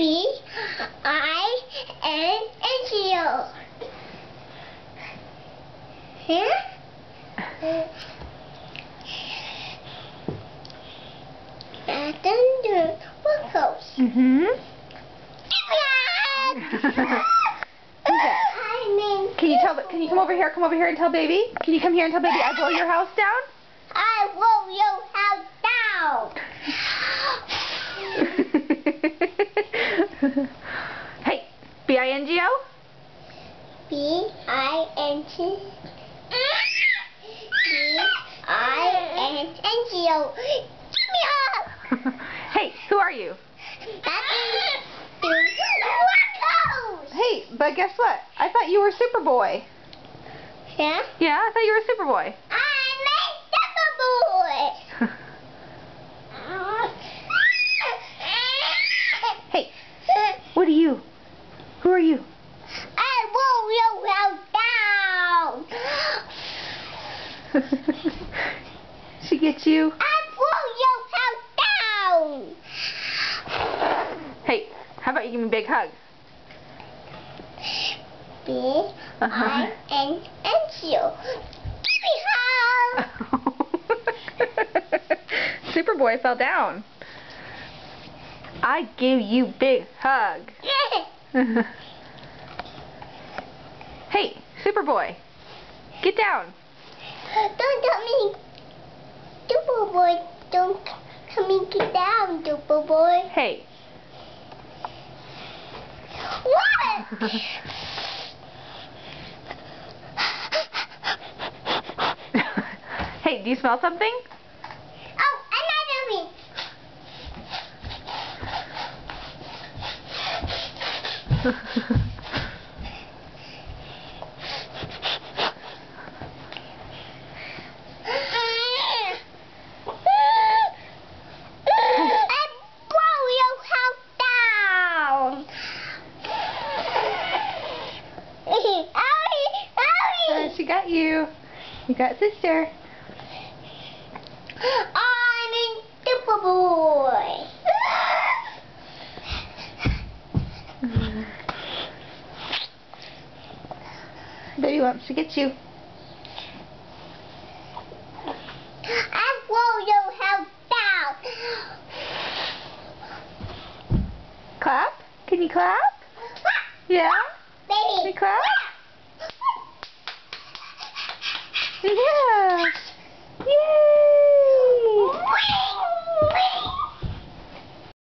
B-I-N-G-O. Here? And then the vocals. Mm-hmm. Can you come over here? Come over here and tell baby. Can you come here and tell baby I blow your house down? I blow your house down. Hey, B-I-N-G-O? B-I-N-G. B-I-N-G-O. Give me up! Hey, who are you? That is the Wackos! Hey, but guess what? I thought you were Superboy. Yeah? Yeah, I thought you were Superboy. I'm a Superboy! Hey, what are you? Who are you? I blow your house down! She gets you? I blow your house down! Hey, how about you give me a big hug? B-I-N-G-O. Give me a hug! Superboy fell down. I give you big hug. Hey, Superboy, get down. Don't tell me, Superboy. Don't come and get down, Superboy. Hey. What? Hey, do you smell something? Oh, another me. I blow your house down. She got you. You got sister. I'm in Superboy. Baby wants to get you. I blow your house down. Clap? Can you clap? Yeah? Can you Baby. clap? Yeah.